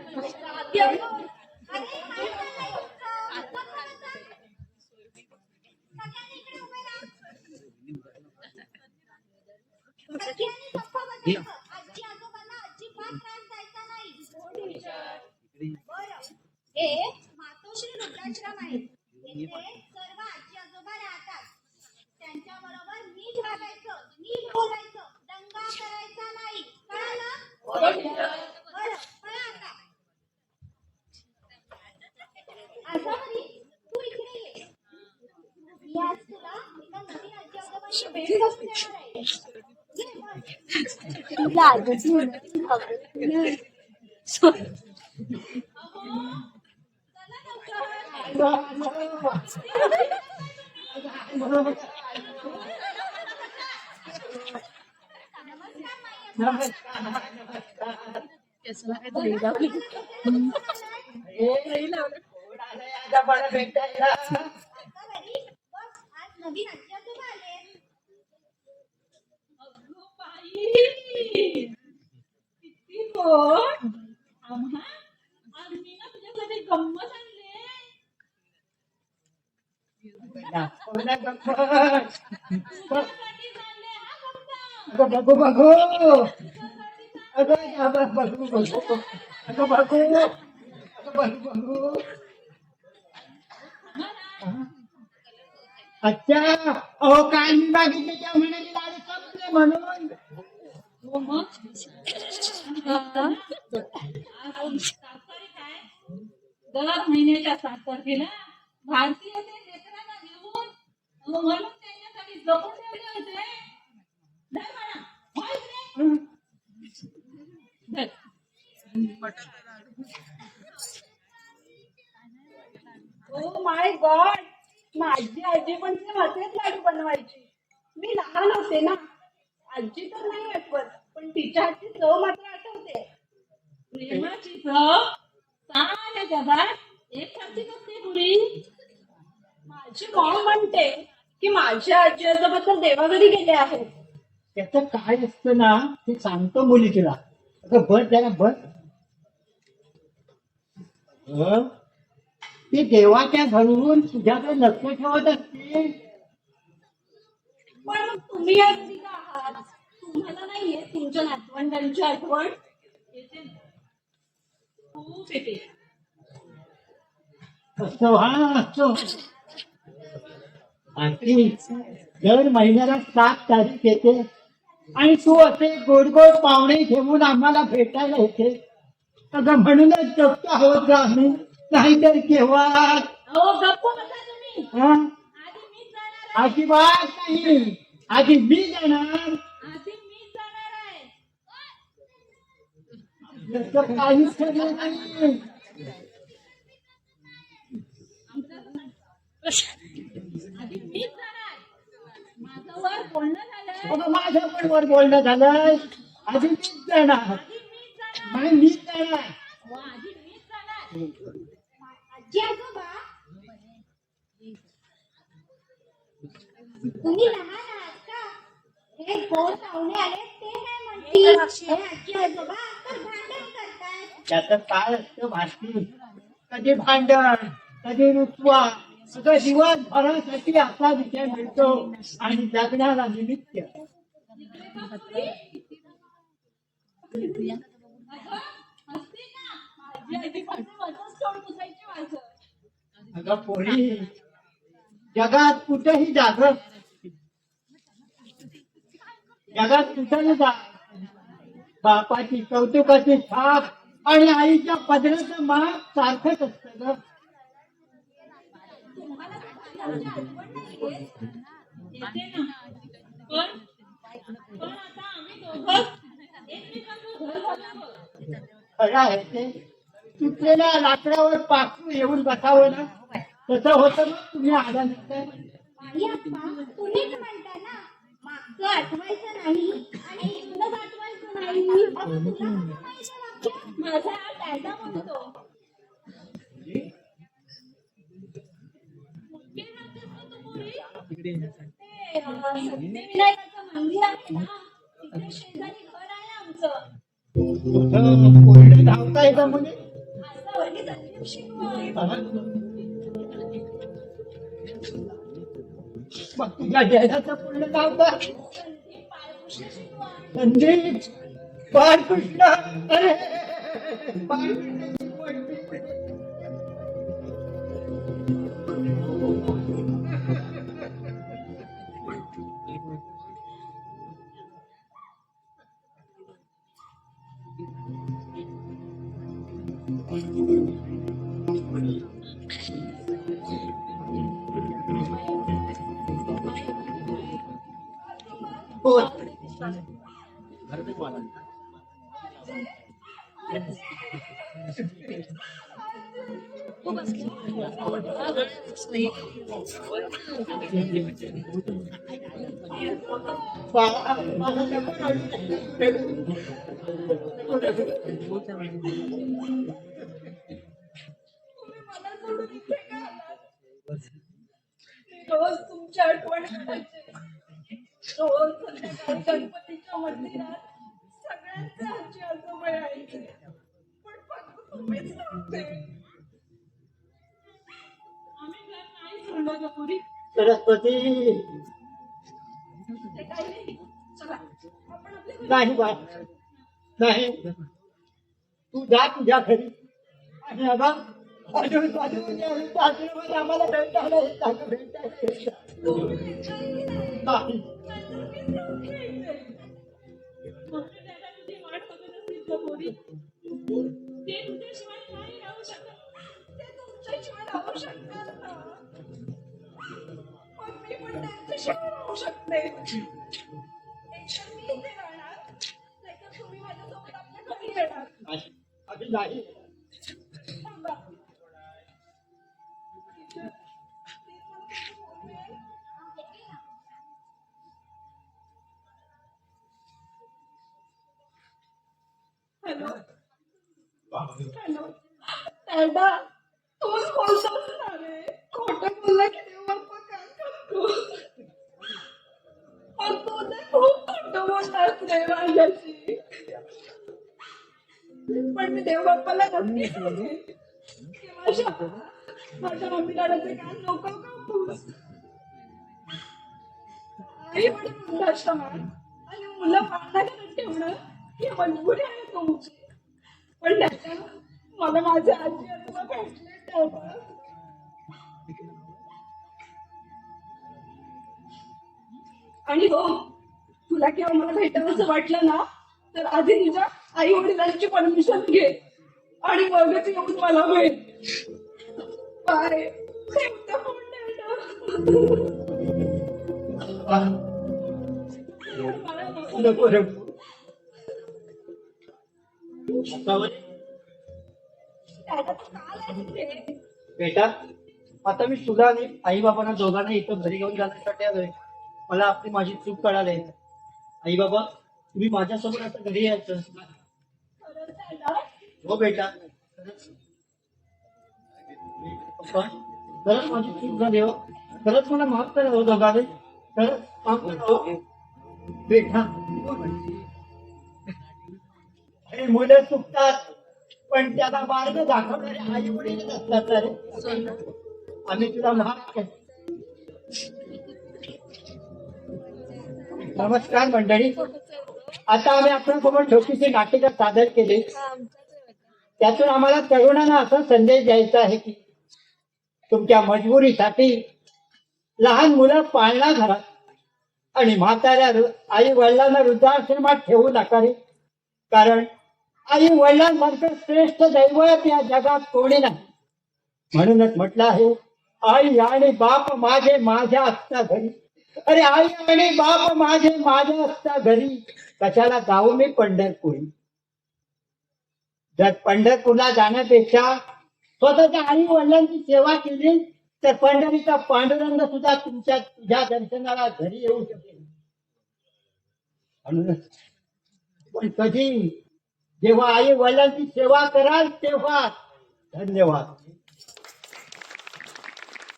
आजी आजोबांना अजिबात त्रास द्यायचा नाही. हे मातोश्री वृद्धाश्रम आहे. येथे सर्व आजी आजोबा राहतात. त्यांच्या बरोबर नीट वागायचं, नीट बोलायचं, दंगा करायचा नाही. कळलं? बरं, कळलं आता. आसावरी, तू इकडे ये. मी आज तुला एका नवीन आजी आजोबांची भेट करून देणार आहे. तुला आजच नवीन आजी आजोबा आले. किती गोड. आम्हा आज मी ना तुझ्यासाठी गंमत आणले. बघू बघू अच्छा. अहो काय मी मागितले त्या म्हणाले लाडू संपले म्हणून. हो मग दर महिन्याच्या 7 तारखेला भारतीय ते लेकरांना घेऊन म्हणून त्यांच्यासाठी जपून ठेवले होते. धर म्हणा. होय की नाही? धर. ओ माय गॉड, माझी आजी पण ते असेच लाडू बनवायची. मी लहान होते ना, आजी तर नाही आठवत, पण तिच्या हातची चव मात्र आठवते. प्रेमाची चव साऱ्या जगात एकसारखी नसते पुरी. माझी मॉम म्हणते की माझ्या आजी आजोबा तर देवाघरी गेले आहेत. त्याचं काय असतं ना ते सांगतो मुली तुला. अगं बस जरा बस. ते देवाच्या घरून तुझ्याकडे लक्ष ठेवत असते. पण मग तुम्ही आजी का आहात? तुम्हाला नाहीये तुमच्या नातवंडांची आठवण? येते ना. खूप येते. असतो हा असतो. आणखी दर महिन्याला 7 तारीख येते आणि तू असे गोड गोड पाहुणे ठेवून आम्हाला भेटायला येते. अगं म्हणूनच जप्त आहोत का आम्ही, नाहीतर केव्हा. अहो गप्प बसा तुम्ही. हा? आधी मीच जाणार आहे. अजिबात नाही. आधी मी जाणार. आधी मीच जाणार आहे. तसं काहीच ठरलं नाही. आधी मीच जाणार. माझं वर बोलणं झालं. अगं माझं पण वर बोलणं झालंय. आधी मीच जाणार. आधी मीच जाणार. नाही मीच जाणार. आधी मीच जाणार. आजी आजोबा, तुम्ही लहान आहात का? हे गोड पाहुणे आले ते काय म्हणतील? हे आजी आजोबा तर भांडण करतायत. त्याचं काय असतं भारती. कधी भांडण, कधी रुसवा, सगळं दिवसभरासाठी असा विषय मिळतो आणि जगण्याला निमित्त. असते ना. माझी आधी फक्त वरच तोंड पुसायची माझं. अगं पोरी, जगात कुठेही जाग, जगात कुठेही जा, बापाची कौतुकाची छाप आणि आईच्या पदराचं माप सारखंच असतं ग. तुम्हाला माझी आठवण नाहीये. येते ना. पण आता आम्ही दोघं एकमेकांचं घर बनवलं. खरं आहे ते. तुटलेल्या लाकडावर पाखरू येऊन बसावं ना, तसं होतं मग तुम्ही आल्यानंतर. आई आप्पा, तुम्हीच म्हणता ना, मागचं आठवायचं नाही आणि इथलंच आठवायचं नाही. अहो, तुला कसं माहिती वाक्य? माझा डॅडा म्हणतो. कुठे राहतेस गं तू पोरी? ते सिद्धिविनायकाचं मंदिर आहे ना, तिथे शेजारी घर आहे आमचं. कुठं पोरीला धावता येतं म्हणे. मग तुझ्या जयराचं पूर्ण नाव काय? संदीप बाळकृष्ण. अरे बाळकृष्णाची पोटगी. हो. मला सोडून इथे का आलात? मी रोज तुमची आठवण काढायचे. रोज संध्याकाळी गणपतीच्या मंदिरात सगळ्यांचे आजी आजोबा यायचे, पण फक्त तुम्हीच नव्हते. आम्ही घर नाही सोडलं ग पुरी. सरस्वती. ते काही नाही. चला आपण आपल्या घरी नाही बा, नाही. तू जा तुझ्या घरी आणि बाबा आश्रमात आम्हाला भेटायला येतात, भेटायला येतात. तुम्ही विचारही नाही. नाही. नाहीतर मीच जाऊन घ्यायचे. मम्मी डॅडा तुझी वाट बघत असतील ग पोरी. ते तुझ्याशिवाय नाही राहू शकत. ते तुमच्याशिवाय राहू शकतात ना. पण मी पण त्यांच्याशिवाय राहू शकते. एकतर मी इथे राहणार, नाहीतर तुम्ही माझ्यासोबत आपल्या घरी येणार. अभी नाही. थांबा. टीचर, प्लीज मला तुमचा फोन मिळेल? हॅलो हॅलो डॅडा, तूच बोलतोस ना रे. खोटं बोलला की देव बाप्पा काय करतो? पण तू तर खूप खोटं बोललास रे माझ्याशी. पण मी देव बाप्पाला नक्की सांगेन की माझ्या मम्मी दादाचे कान नको कापूस. आई वडील वृद्धाश्रमात आणि मुलं पाळण्याघरात ठेवणं ही मजबुरी आहे तुमची. पण त्याच्या मला माझे आजी आजोबा भेटले तेव्हा. आणि हो, तुला केव्हा मला भेटावंसं वाटलं ना, तर आधी तुझ्या आई वडिलांची परमिशन घे आणि मगच येऊन मला भेट. बाय. ठेवते फोन नको नको. बेटा, आता मी तुला आणि आई बाबांना दोघांना इथं घरी घेऊन जाण्यासाठी आलोय. मला आपली माझी चूक कळाली. आई बाबा, तुम्ही माझ्यासोबत आता घरी यायचं. हो बेटा, पप्पा, खरंच माझी चूक झाली हो. खरंच मला माफ करा हो दोघांनी. खरंच माफ करा हो बेटा. अरे मुलं चुकतात, पण त्याला मार्ग दाखवणारे आई वडील असतात ना रे. आम्ही तुला माफ करतो. नमस्कार मंडळी. आता आम्ही आपल्यासमोर छोटीशी नाटिका सादर केली. त्यातून आम्हाला तरुणांना असा संदेश द्यायचा आहे की तुमच्या मजबुरीसाठी लहान मुलं पाळणा घरात आणि म्हाताऱ्या आई वडिलांना वृद्धाश्रमात ठेवू नका रे. कारण आई वडिलांसारखं श्रेष्ठ दैवत या जगात कोणी नाही. म्हणूनच म्हटलं आहे, आई आणि बाप माझे माझ्या असता घरी. अरे आई आणि बाप माझे माझ्या असता घरी, कशाला जाऊ मी पंढरपुरी. जर पंढरपूरला जाण्यापेक्षा स्वतःच्या आई वडिलांची सेवा केली तर पंढरीचा पांडुरंग सुद्धा तुझ्या दर्शनाला घरी येऊ शकेल. म्हणूनच पण कधी जेव्हा आई वडिलांची सेवा कराल तेव्हा. धन्यवाद.